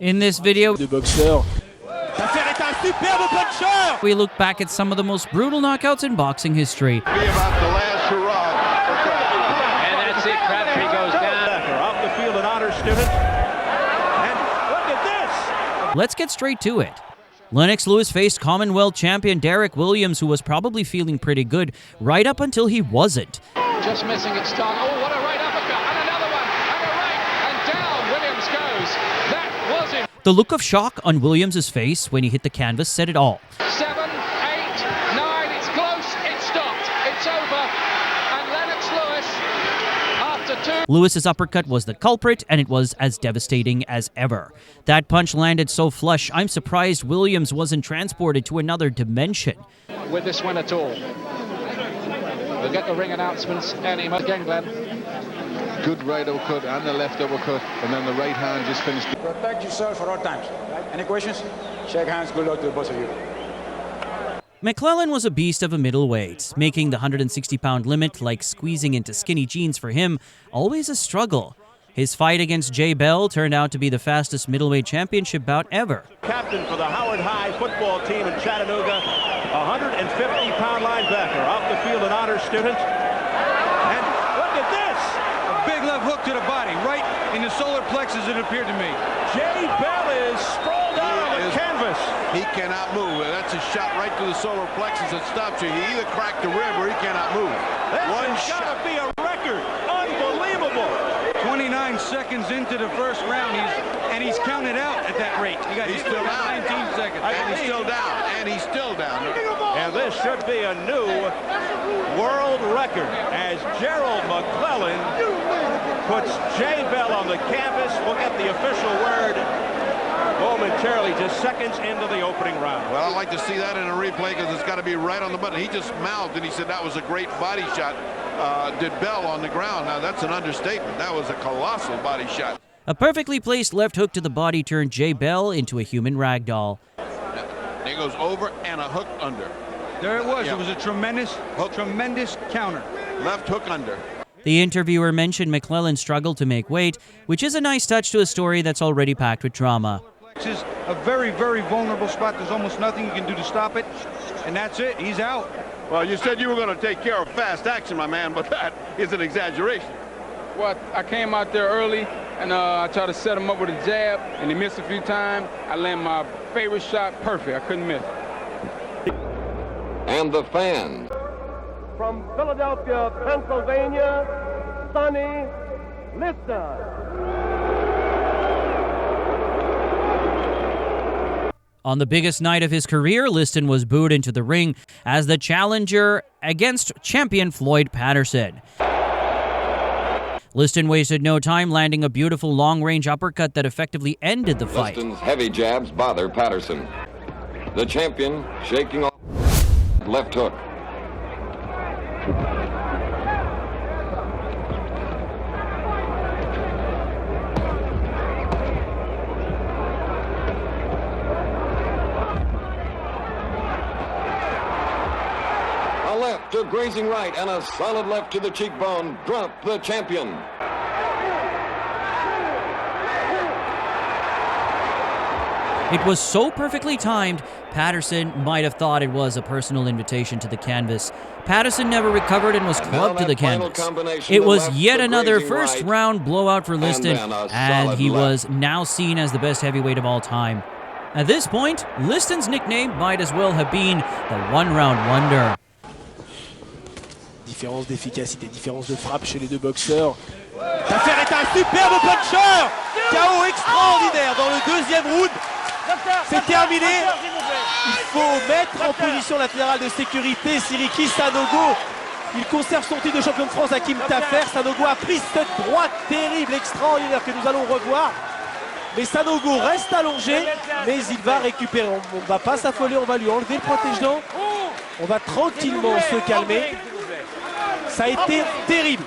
In this video, de boxeur. Tafer est un superbe puncher. we look back at some of the most brutal knockouts in boxing history. Be about the last hurrah. And that's it. Crabtree goes down. Off the field, an honor student. And look at this. Let's get straight to it. Lennox Lewis faced Commonwealth champion Derek Williams, who was probably feeling pretty good right up until he wasn't. Just missing its start. Oh, what a right uppercut. And another one. And a right. And down Williams goes. That was it. The look of shock on Williams' face when he hit the canvas said it all. 7, 8, 9. It's close. It stopped. It's over. And Lennox Lewis, after 2. Lewis's uppercut was the culprit, and it was as devastating as ever. That punch landed so flush, I'm surprised Williams wasn't transported to another dimension. With this win at all. We'll get the ring announcements any moment again, Glenn. Good right uppercut and the left uppercut, and then the right hand just finished. Protect yourself for all times. Any questions? Shake hands. Good luck to both of you. McClellan was a beast of a middleweight, making the 160-pound limit, like squeezing into skinny jeans for him, always a struggle. His fight against Jay Bell turned out to be the fastest middleweight championship bout ever. Captain for the Howard High football team in Chattanooga, 150-pound linebacker. Off the field, an honor student. And look at this. Big left hook to the body, right in the solar plexus, it appeared to me. Jay Bell is sprawled out on the canvas. He cannot move. That's a shot right to the solar plexus that stops you. He either cracked the rib or he cannot move. One That's got to shot. be a record. Unbelievable. 29 seconds into the first round, he's counted out at that rate. He got He's hit still with down. 19 seconds. And he's still down. And he's still down. And this should be a new world record as Gerald McClellan puts Jay Bell on the canvas. We'll get the official word momentarily, just seconds into the opening round. Well, I'd like to see that in a replay because it's got to be right on the button. He just mouthed and he said that was a great body shot. Did Bell on the ground. Now, that's an understatement. That was a colossal body shot. A perfectly placed left hook to the body turned Jay Bell into a human ragdoll. He goes over and a hook under. There it was. Yeah. It was a tremendous counter. Left hook under. The interviewer mentioned McClellan struggled to make weight, which is a nice touch to a story that's already packed with drama. This is a very, very vulnerable spot. There's almost nothing you can do to stop it. And that's it. He's out. Well, you said you were going to take care of fast action, my man, but that is an exaggeration. Well, I came out there early, and I tried to set him up with a jab, and he missed a few times. I landed my favorite shot perfect. I couldn't miss. And the fans. From Philadelphia, Pennsylvania, Sonny Liston. On the biggest night of his career, Liston was booed into the ring as the challenger against champion Floyd Patterson. Liston wasted no time, landing a beautiful long-range uppercut that effectively ended the fight. Liston's heavy jabs bother Patterson. The champion shaking off left hook. A left to grazing right and a solid left to the cheekbone. Drop the champion. It was so perfectly timed, Patterson might have thought it was a personal invitation to the canvas. Patterson never recovered and was clubbed to the canvas. It was yet another first-round blowout for Liston, and he was now seen as the best heavyweight of all time. At this point, Liston's nickname might as well have been the one-round wonder. Différence d'efficacité, différence de frappe chez les deux boxeurs. Tafer est un superbe puncher. KO extraordinaire dans le deuxième round. C'est terminé. Il faut mettre en position latérale de sécurité Siriki Sanogo. Il conserve son titre de champion de France à Hakim Tafer. Sanogo a pris cette droite terrible, extraordinaire que nous allons revoir. Mais Sanogo reste allongé, mais il va récupérer. On ne va pas s'affoler, on va lui enlever le protège-dents. On va tranquillement se calmer. Ça a été terrible.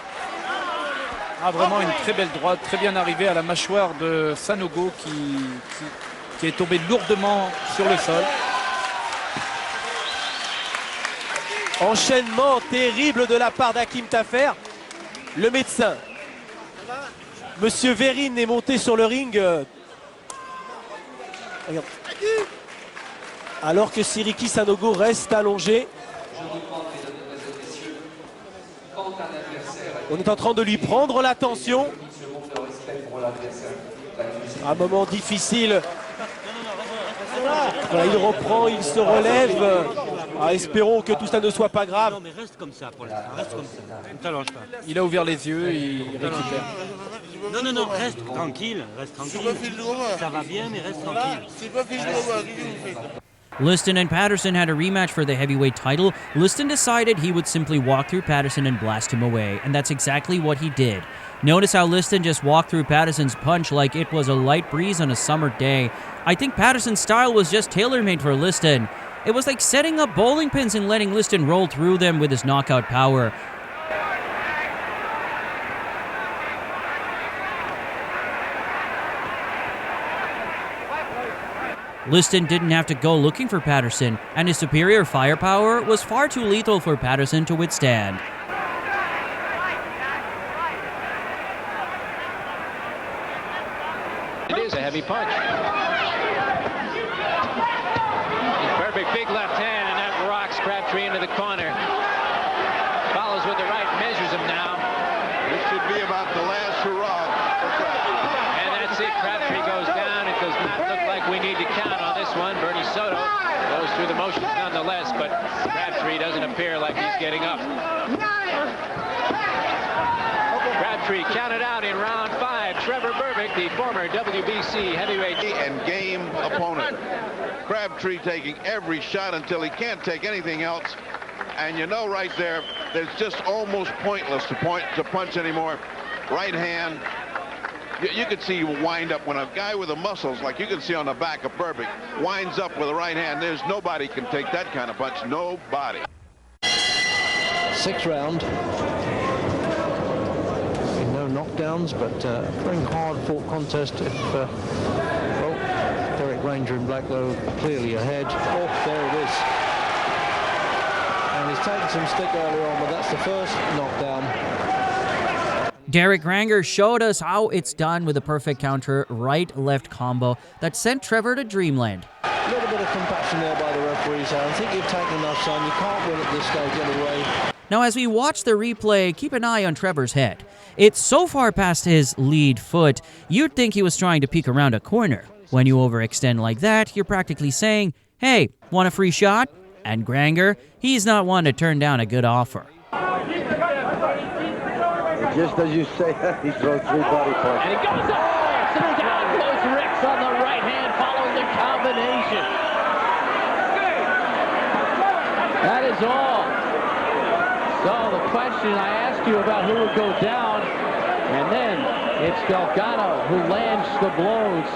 Ah, vraiment une très belle droite, très bien arrivée à la mâchoire de Sanogo qui est tombé lourdement sur le sol. Enchaînement terrible de la part d'Hakim Tafer. Le médecin, Monsieur Verine, est monté sur le ring Regarde. Alors que Siriki Sanogo reste allongé. On est en train de lui prendre l'attention. Un moment difficile. Voilà, il reprend, il se relève. Espérons que tout ça ne soit pas grave. Non mais reste comme ça pour l'instant, reste comme ça. Ne t'allonge pas. Il a ouvert les yeux, il récupère. Non, reste tranquille, reste tranquille. Ça va bien, mais reste tranquille. Liston and Patterson had a rematch for the heavyweight title. Liston decided he would simply walk through Patterson and blast him away, and that's exactly what he did. Notice how Liston just walked through Patterson's punch like it was a light breeze on a summer day. I think Patterson's style was just tailor-made for Liston. It was like setting up bowling pins and letting Liston roll through them with his knockout power. Liston didn't have to go looking for Patterson, and his superior firepower was far too lethal for Patterson to withstand. It is a heavy punch. Perfect big left hand, and that rocks Crabtree into the corner. Follows with the right, measures him now. This should be about the last hurrah for Crabtree. And that's it. Crabtree goes down. It does not look like we need to count on this one. Bernie Soto goes through the motions nonetheless, but Crabtree doesn't appear like he's getting up. Crabtree counted out in round 5. Trevor Berbick, the former WBC heavyweight and game opponent. Crabtree taking every shot until he can't take anything else. And you know right there, it's just almost pointless to punch anymore. Right hand. You could see wind up when a guy with the muscles, like you can see on the back of Berbick, winds up with a right hand. There's nobody can take that kind of punch. Nobody. 6th round. No knockdowns, but a very hard-fought contest. Derek Ranger in black, though, clearly ahead. Oh, there it is. And he's taken some stick earlier on, but that's the first knockdown. Derek Ranger showed us how it's done with a perfect counter right-left combo that sent Trevor to dreamland. A little bit of compassion there by the referees. I think you've taken enough, son. You can't win at this stage anyway. Now, as we watch the replay, keep an eye on Trevor's head. It's so far past his lead foot, you'd think he was trying to peek around a corner. When you overextend like that, you're practically saying, hey, want a free shot? And Granger, he's not one to turn down a good offer. Just as you say, he throws 3 body punches. And it goes up. So down goes Ricks on the right hand following the combination. That is all. So the question I asked you about who would go down, and then it's Delgado who lands the blows.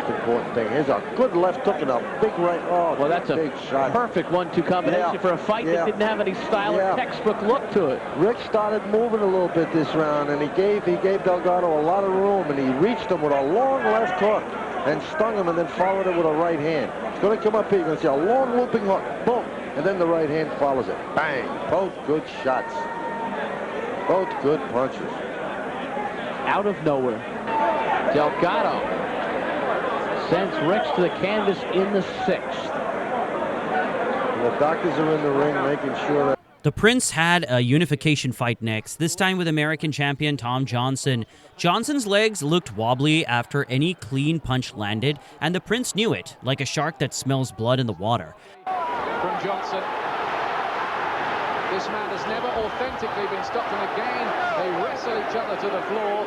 The important thing. Here's a good left hook and a big right. Oh, well, that's big a shot. Perfect 1-2 combination for a fight that didn't have any style or textbook look to it. Rick started moving a little bit this round, and he gave Delgado a lot of room, and he reached him with a long left hook and stung him, and then followed it with a right hand. It's going to come up here. You're going to see a long looping hook. Boom. And then the right hand follows it. Bang. Both good shots. Both good punches. Out of nowhere, Delgado sends Ricks to the canvas in the 6th. The doctors are in the ring making sure that... The Prince had a unification fight next, this time with American champion Tom Johnson. Johnson's legs looked wobbly after any clean punch landed, and the Prince knew it, like a shark that smells blood in the water. From Johnson. This man has never authentically been stopped, and again they wrestle each other to the floor.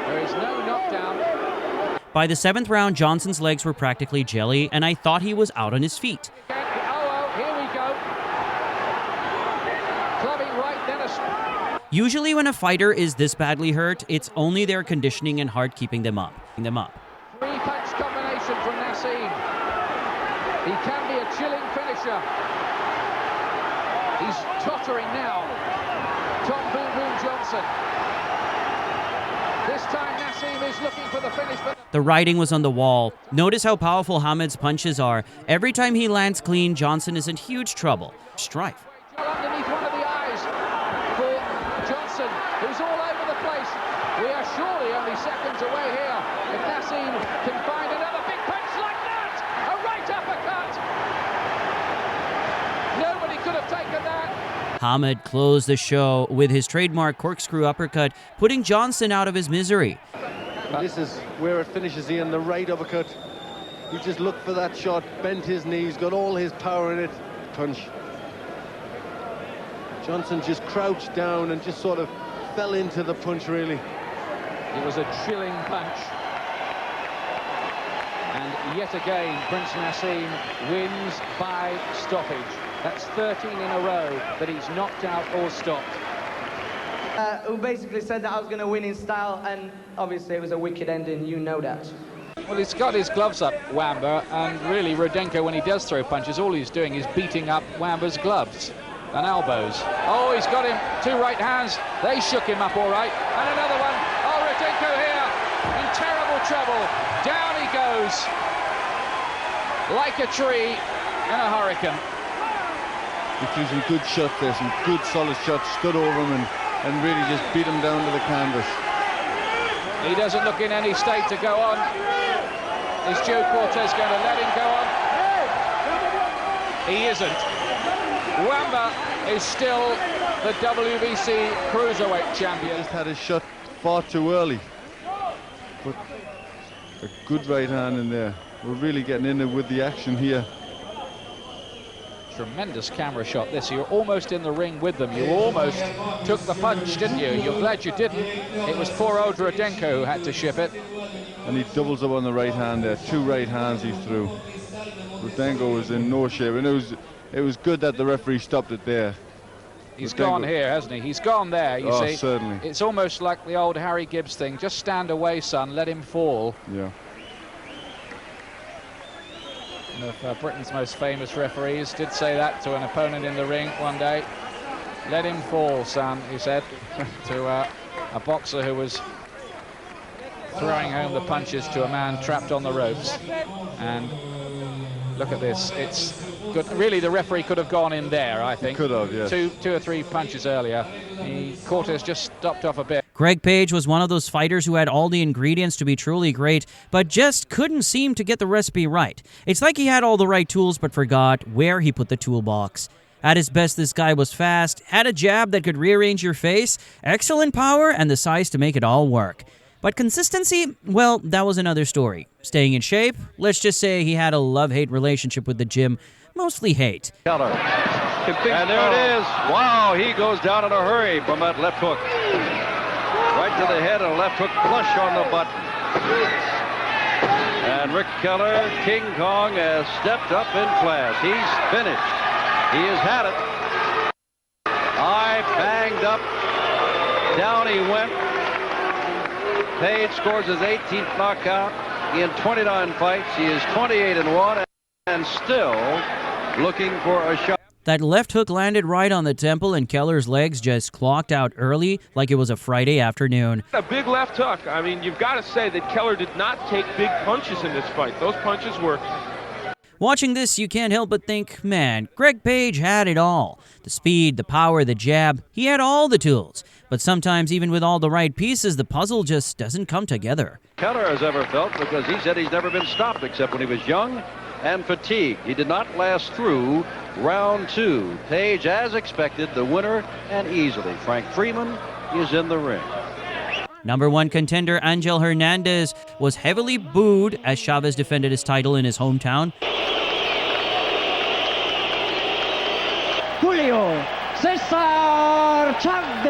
There is no knockdown. By the 7th round, Johnson's legs were practically jelly, and I thought he was out on his feet. Oh, here we go. Clubbing right, Dennis. Usually when a fighter is this badly hurt, it's only their conditioning and heart keeping them up. 3-punch combination from Naseem. He can be a chilling finisher. He's tottering now. Tom Boom Boom Johnson. This time Naseem is looking for the finish. The writing was on the wall. Notice how powerful Hamed's punches are. Every time he lands clean, Johnson is in huge trouble. Strife. Underneath one of the eyes for Johnson, who's all over the place. We are surely only seconds away here. If Naseem can find another big punch like that, Muhammad closed the show with his trademark corkscrew uppercut, putting Johnson out of his misery. And this is where it finishes, Ian, the right uppercut. He just looked for that shot, bent his knees, got all his power in it. Punch. Johnson just crouched down and just sort of fell into the punch, really. It was a chilling punch. And yet again, Prince Naseem wins by stoppage. That's 13 in a row that he's knocked out or stopped. Who basically said that I was going to win in style, and obviously it was a wicked ending, you know that. Well, he's got his gloves up, Wamba, and really Rudenko, when he does throw punches, all he's doing is beating up Wamba's gloves and elbows. Oh, he's got him, 2 right hands. They shook him up all right. And another one. Oh, Rudenko here in terrible trouble. Down he goes like a tree in a hurricane. He threw some good shots there, some good solid shots, stood over him and really just beat him down to the canvas. He doesn't look in any state to go on. Is Joe Cortez going to let him go on? He isn't. Wamba is still the WBC Cruiserweight champion. He just had his shot far too early. But a good right hand in there. We're really getting in there with the action here. Tremendous camera shot this. You're almost in the ring with them. You almost took the punch, didn't you? You're glad you didn't. It was poor old Rudenko who had to ship it. And he doubles up on the right hand there. 2 right hands he threw. Rudenko was in no shape, and it was good that the referee stopped it there. He's gone here, hasn't he? He's gone there, you see. Certainly. It's almost like the old Harry Gibbs thing. Just stand away, son. Let him fall. Yeah. One of Britain's most famous referees did say that to an opponent in the ring one day. Let him fall, son, he said to a boxer who was throwing home the punches to a man trapped on the ropes. And look at this. It's good. Really, the referee could have gone in there, I think. Could have, yes. Two or three punches earlier. Cortez just stopped off a bit. Greg Page was one of those fighters who had all the ingredients to be truly great, but just couldn't seem to get the recipe right. It's like he had all the right tools but forgot where he put the toolbox. At his best, this guy was fast, had a jab that could rearrange your face, excellent power, and the size to make it all work. But consistency, well, that was another story. Staying in shape, let's just say he had a love-hate relationship with the gym, mostly hate. Keller. And there it is. Wow, he goes down in a hurry from that left hook. Right to the head and a left hook flush on the button. And Rick Keller, King Kong, has stepped up in class. He's finished. He has had it. Eye banged up. Down he went. Page scores his 18th knockout in 29 fights. He is 28-1 and still looking for a shot. That left hook landed right on the temple, and Keller's legs just clocked out early like it was a Friday afternoon. A big left hook. I mean, you've got to say that Keller did not take big punches in this fight. Those punches were... Watching this, you can't help but think, man, Greg Page had it all. The speed, the power, the jab, he had all the tools. But sometimes, even with all the right pieces, the puzzle just doesn't come together. Keller has ever felt, because he said he's never been stopped except when he was young and fatigued. He did not last through round 2. Page, as expected, the winner, and easily. Frank Freeman is in the ring. Number 1 contender Angel Hernandez was heavily booed as Chavez defended his title in his hometown. Julio Cesar Chavez.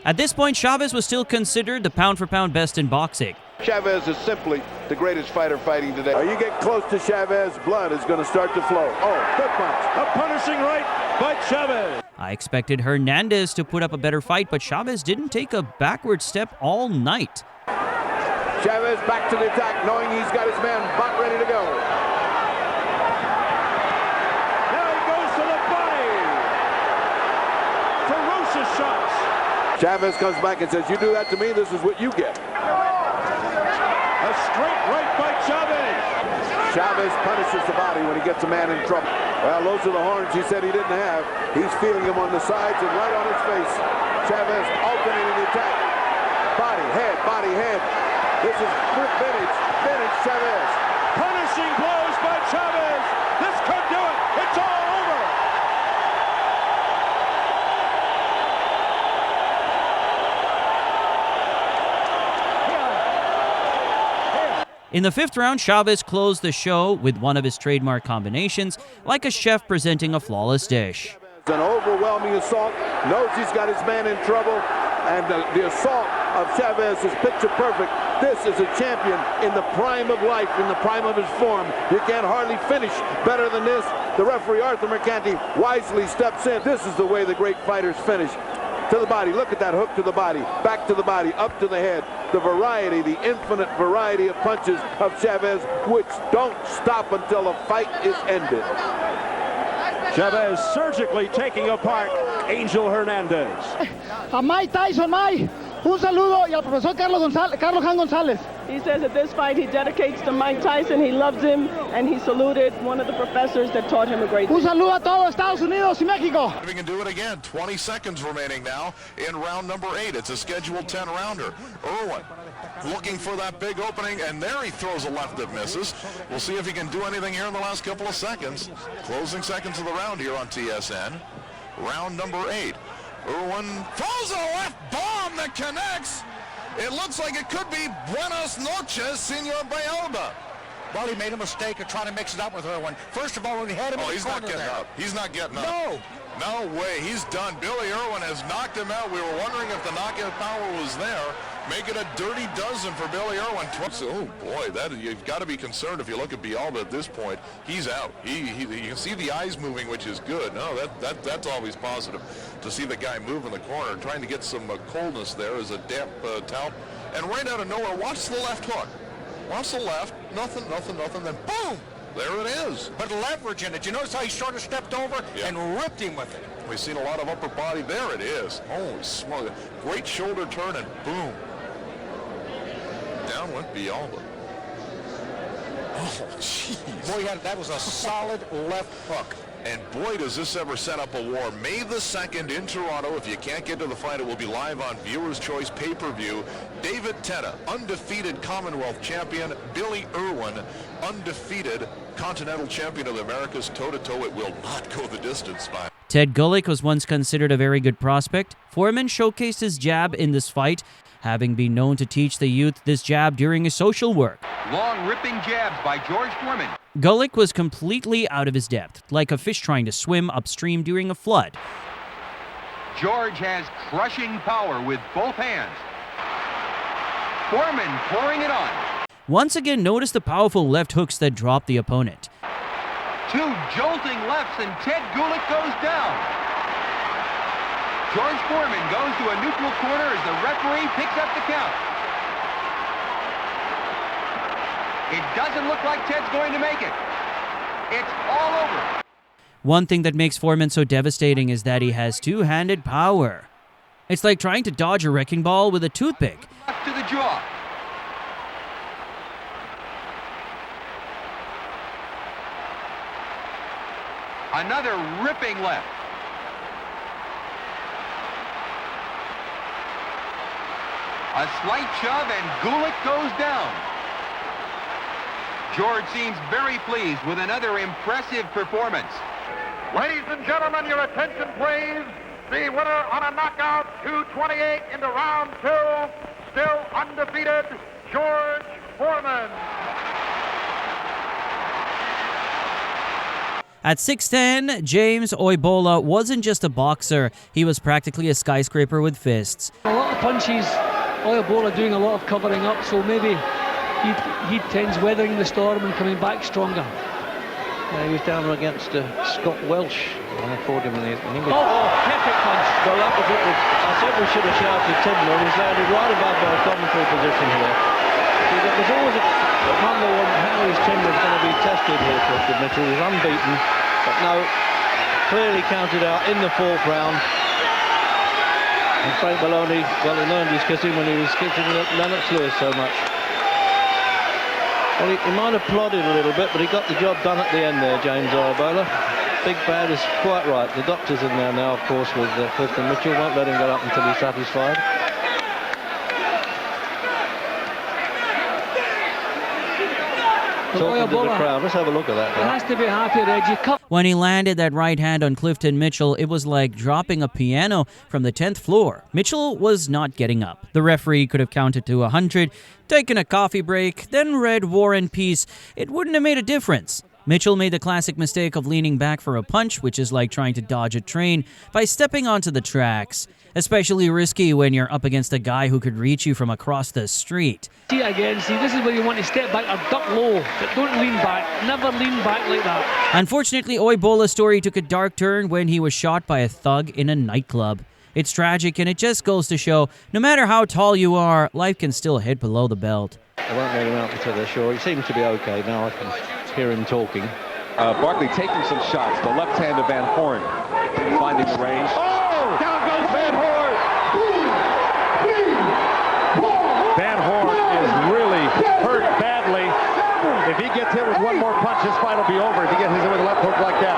At this point, Chavez was still considered the pound-for-pound best in boxing. Chavez is simply the greatest fighter fighting today. You get close to Chavez, blood is going to start to flow. Oh, good punch. A punishing right by Chavez. I expected Hernandez to put up a better fight, but Chavez didn't take a backward step all night. Chavez back to the attack, knowing he's got his man about ready to go. Now he goes to the body. Ferocious shots. Chavez comes back and says, you do that to me, this is what you get. A straight right by Chavez. Chavez punishes the body when he gets a man in trouble. Well, those are the horns he said he didn't have. He's feeling them on the sides and right on his face. Chavez alternating the attack. Body, head. This is vintage Chavez. Punishing blows by Chavez. This could do it. It's all In the fifth round, Chavez closed the show with one of his trademark combinations, like a chef presenting a flawless dish. An overwhelming assault, knows he's got his man in trouble, and the assault of Chavez is picture perfect. This is a champion in the prime of life, in the prime of his form. You can't hardly finish better than this. The referee, Arthur Mercanti, wisely steps in. This is the way the great fighters finish. To the body, look at that hook to the body, back to the body, up to the head. The variety, the infinite variety of punches of Chavez, which don't stop until the fight is ended. Chavez surgically taking apart Angel Hernandez. A Mike Tyson, Mike. Un saludo y al profesor Carlos Jan González. He says at this fight he dedicates to Mike Tyson. He loves him, and he saluted one of the professors that taught him a great deal. Un saludo a todos Estados Unidos y México. We can do it again. 20 seconds remaining now in round number 8. It's a scheduled 10-rounder. Irwin looking for that big opening, and there he throws a left that misses. We'll see if he can do anything here in the last couple of seconds. Closing seconds of the round here on TSN. Round number 8. Irwin throws a left bomb that connects. It looks like it could be Buenas noches, Senor Bayalba. Well, he made a mistake of trying to mix it up with Irwin. First of all, when he had him in the he's not corner getting there. up. He's not getting up. No. No way. He's done. Billy Irwin has knocked him out. We were wondering if the knockout power was there. Make it a dirty dozen for Billy Irwin. Oh, boy, you've got to be concerned if you look at Bialba at this point. He's out. You can see the eyes moving, which is good. No, that's always positive to see the guy move in the corner. Trying to get some coldness there as a damp towel. And right out of nowhere, watch the left hook. Watch the left. Nothing, then boom! There it is. But leverage in it. You notice how he sort of stepped over and ripped him with it. We've seen a lot of upper body. There it is. Holy smoke. Great shoulder turn and boom. Down went Bialba. Oh, jeez. Boy, that was a solid left hook. And boy, does this ever set up a war. May the 2nd in Toronto. If you can't get to the fight, it will be live on Viewer's Choice pay-per-view. David Teta, undefeated Commonwealth champion. Billy Irwin, undefeated Continental champion of the Americas. Toe-to-toe, it will not go the distance, by. Ted Gulick was once considered a very good prospect. Foreman showcased his jab in this fight, having been known to teach the youth this jab during his social work. Long ripping jabs by George Foreman. Gulick was completely out of his depth, like a fish trying to swim upstream during a flood. George has crushing power with both hands. Foreman pouring it on. Once again, notice the powerful left hooks that dropped the opponent. 2 jolting lefts and Ted Gulick goes down. George Foreman goes to a neutral corner as the referee picks up the count. It doesn't look like Ted's going to make it. It's all over. One thing that makes Foreman so devastating is that he has two-handed power. It's like trying to dodge a wrecking ball with a toothpick. Left to the jaw. Another ripping left. A slight shove and Gulick goes down. George seems very pleased with another impressive performance. Ladies and gentlemen, your attention please. The winner on a knockout, 228 into round 2, still undefeated, George Foreman. At 6'10", James Oibola wasn't just a boxer, he was practically a skyscraper with fists. A lot of punches, Oibola doing a lot of covering up, so maybe he tends weathering the storm and coming back stronger. Yeah, he was down against Scott Welsh when I fought him in England. Oh, perfect punch. Well, that was it. I said we should have shouted timber. He's landed right above our commentary position here. There was always a wonder on how his timber is going to be tested here, Clifford Mitchell. He's unbeaten, but no, clearly counted out in the 4th round. And Frank Maloney, well, he learned his kissing when he was kissing Lennox Lewis so much. Well, he might have plodded a little bit, but he got the job done at the end there, James Oibola. Big Bad is quite right. The doctor's in there now, of course, with Clifton Mitchell. Won't let him get up until he's satisfied. Talking to the crowd. Let's have a look at that. He has to be happy, Reggie. When he landed that right hand on Clifton Mitchell, it was like dropping a piano from the 10th floor. Mitchell was not getting up. The referee could have counted to 100, taken a coffee break, then read War and Peace. It wouldn't have made a difference. Mitchell made the classic mistake of leaning back for a punch, which is like trying to dodge a train, by stepping onto the tracks. Especially risky when you're up against a guy who could reach you from across the street. See it again. See, this is where you want to step back or duck low, but don't lean back. Never lean back like that. Unfortunately, Oibola's story took a dark turn when he was shot by a thug in a nightclub. It's tragic, and it just goes to show, no matter how tall you are, life can still hit below the belt. I won't let him out until they're sure. He seems to be okay now. I can hear him talking. Barkley taking some shots. The left hand of Van Horn finding the range. Oh! Down goes Van Horn! Van Horn is really hurt badly. If he gets hit with one more punch, his fight will be over. If he gets hit with a left hook like that.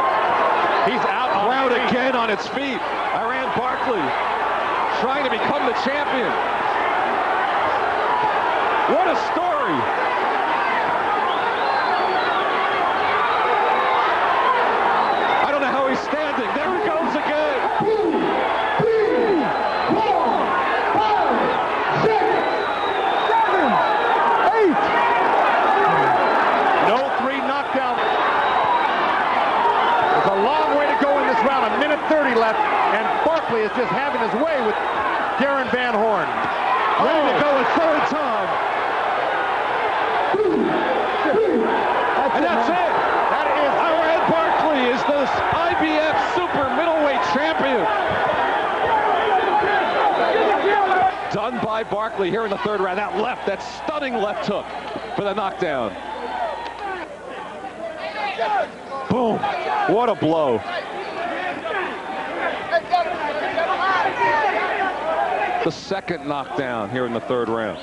He's out on Crowd again on its feet. Iran Barkley trying to become the champion. What a story! I don't know how he's standing. There he goes again. 2, 3, 4, 5, 6, 7, 8. No 3 knockdown. There's a long way to go in this round. 1:30 left, and Barkley is just having his way with Darren Van Horn. Ready to go a third time. And that's it. That is Iran Barkley is the IBF Super Middleweight Champion. Done by Barkley here in the third round. That left, that stunning left hook for the knockdown. Boom. What a blow. The second knockdown here in the third round.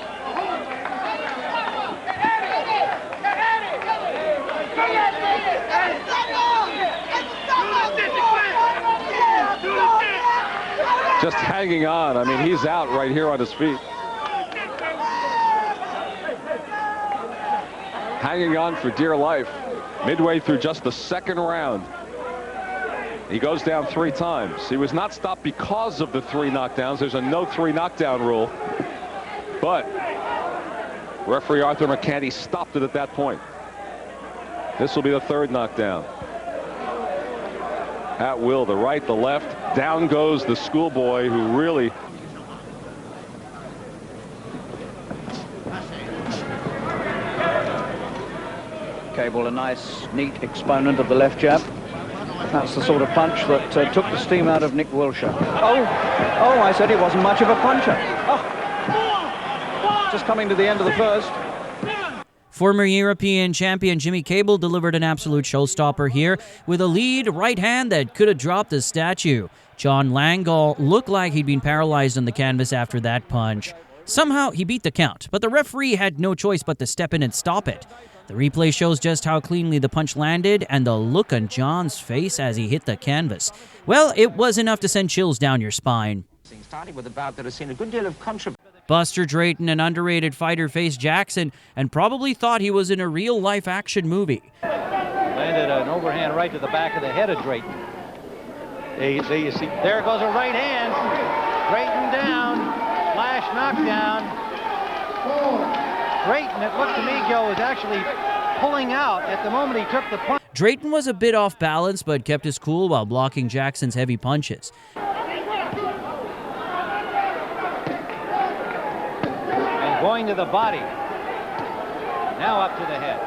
Just hanging on. I mean, he's out right here on his feet. Hanging on for dear life. Midway through just the second round. He goes down 3 times. He was not stopped because of the 3 knockdowns. There's a no 3 knockdown rule. But referee Arthur McCanty stopped it at that point. This will be the third knockdown. At will, the right, the left. Down goes the schoolboy who really... Cable, a nice, neat exponent of the left jab. That's the sort of punch that took the steam out of Nick Wilshire. Oh, I said he wasn't much of a puncher. Oh. Just coming to the end of the first. Former European champion Jimmy Cable delivered an absolute showstopper here with a lead right hand that could have dropped the statue. John Langall looked like he'd been paralyzed on the canvas after that punch. Somehow he beat the count, but the referee had no choice but to step in and stop it. The replay shows just how cleanly the punch landed and the look on John's face as he hit the canvas. Well, it was enough to send chills down your spine. Starting with a bout that has seen a good deal of controversy. Buster Drayton, an underrated fighter, faced Jackson and probably thought he was in a real-life action movie. Landed an overhand right to the back of the head of Drayton. You see, there goes a right hand. Drayton down. Flash knockdown. Drayton, it looked to me, Joe, was actually pulling out at the moment he took the punch. Drayton was a bit off balance but kept his cool while blocking Jackson's heavy punches. And going to the body. Now up to the head.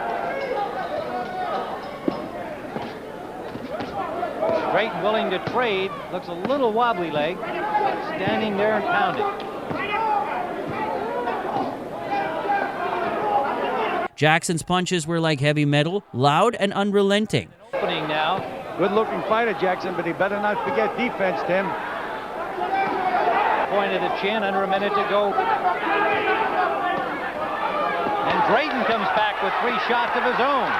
Drayton willing to trade. Looks a little wobbly leg. Standing there and pounding. Jackson's punches were like heavy metal, loud and unrelenting. Opening now. Good-looking fighter, Jackson, but he better not forget defense, Tim. Point of the chin, under a minute to go. And Drayton comes back with 3 shots of his own.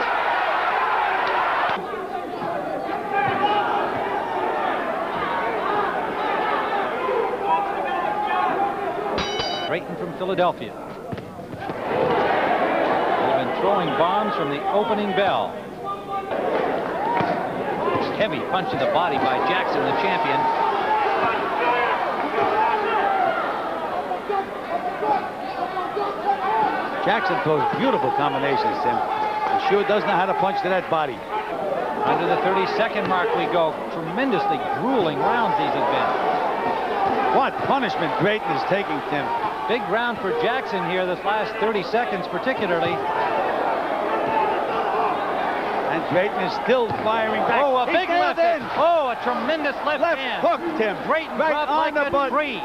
Drayton from Philadelphia. throwing bombs from the opening bell. Heavy punch to the body by Jackson, the champion. Jackson throws beautiful combinations, Tim. He sure does know how to punch to that body. Under the 30-second mark we go. Tremendously grueling rounds these have been. What punishment Drayton is taking, Tim. Big round for Jackson here this last 30 seconds particularly. And Drayton is still firing back. Oh, a big left hand. Oh, a tremendous left hand. Hook, Tim. Drayton dropped like a tree.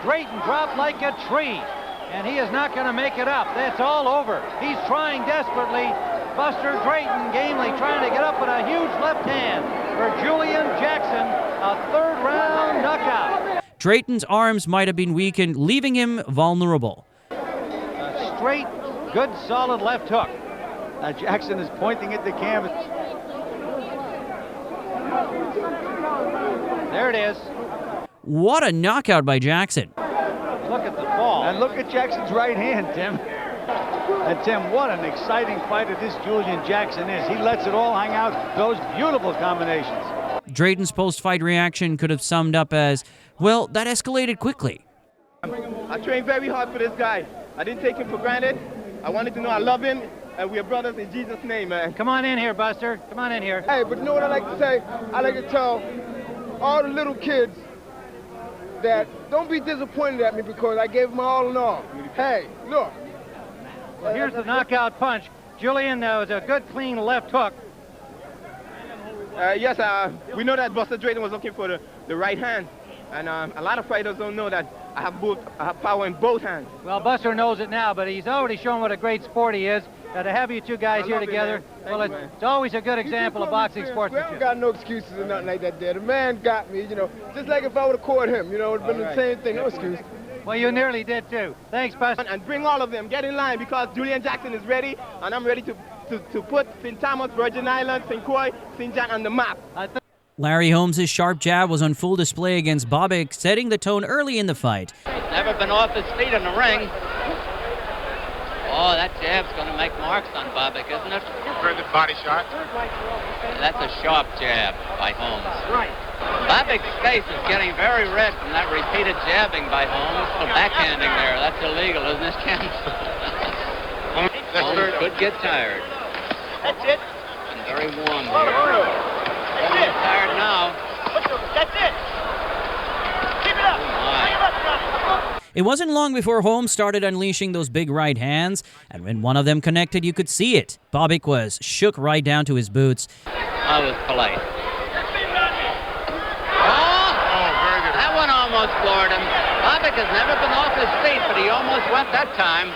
Drayton dropped like a tree. And he is not going to make it up. That's all over. He's trying desperately. Buster Drayton gamely trying to get up with a huge left hand for Julian Jackson. A third-round knockout. Drayton's arms might have been weakened, leaving him vulnerable. A straight, good, solid left hook. Now Jackson is pointing at the canvas. There it is. What a knockout by Jackson. Look at the fall. And look at Jackson's right hand, Tim. And Tim, what an exciting fighter this Julian Jackson is. He lets it all hang out. Those beautiful combinations. Drayton's post-fight reaction could have summed up as, well, that escalated quickly. I trained very hard for this guy. I didn't take him for granted. I wanted to know I love him, and we are brothers in Jesus' name, man. Come on in here, Buster. Come on in here. Hey, but you know what I like to say? I like to tell all the little kids that don't be disappointed at me because I gave them all in all. Hey, look. Well, here's the knockout punch. Julian, that was a good, clean left hook. Yes, we know that Buster Drayton was looking for the right hand. And a lot of fighters don't know that I have power in both hands. Well, Buster knows it now, but he's already shown what a great sport he is. To have you two guys here together, well, it's always a good example of boxing sportsmanship. We haven't got no excuses or nothing like that there. The man got me, you know, just like if I would have caught him, you know, it would have been the same thing, no excuse. Well, you nearly did too. Thanks, Buster. And bring all of them, get in line, because Julian Jackson is ready, and I'm ready to put St. Thomas, Virgin Islands, St. Croix, St. John on the map. Larry Holmes' sharp jab was on full display against Bobbick, setting the tone early in the fight. Never been off his feet in the ring. Oh, that jab's going to make marks on Bobbick, isn't it? Further body shot. That's a sharp jab by Holmes. Right. Bobbick's face is getting very red from that repeated jabbing by Holmes. The backhanding there, that's illegal, isn't it, Ken? Holmes could get tired. That's it. And very warm here. He's tired now. That's it. Keep it up. It wasn't long before Holmes started unleashing those big right hands, and when one of them connected, you could see it. Bobbick was shook right down to his boots. I was polite. Oh, that one almost floored him. Bobbick has never been off his feet, but he almost went that time.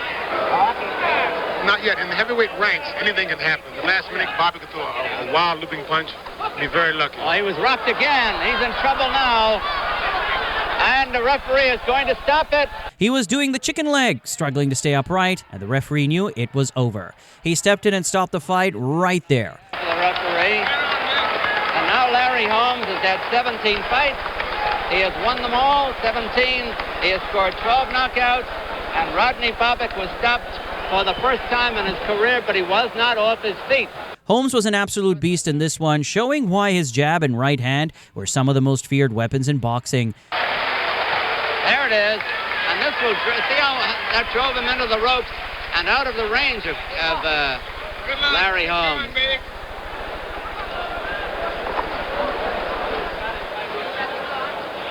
Not yet. In the heavyweight ranks, anything can happen. The last minute, Bobbick could throw a wild looping punch. Be very lucky. Oh, he was rocked again. He's in trouble now. And the referee is going to stop it. He was doing the chicken leg, struggling to stay upright, and the referee knew it was over. He stepped in and stopped the fight right there. The referee. And now Larry Holmes has had 17 fights. He has won them all, 17. He has scored 12 knockouts. And Rodney Bobbick was stopped for the first time in his career, but he was not off his feet. Holmes was an absolute beast in this one, showing why his jab and right hand were some of the most feared weapons in boxing. There it is. And this will, see how that drove him into the ropes and out of the range of Larry Holmes.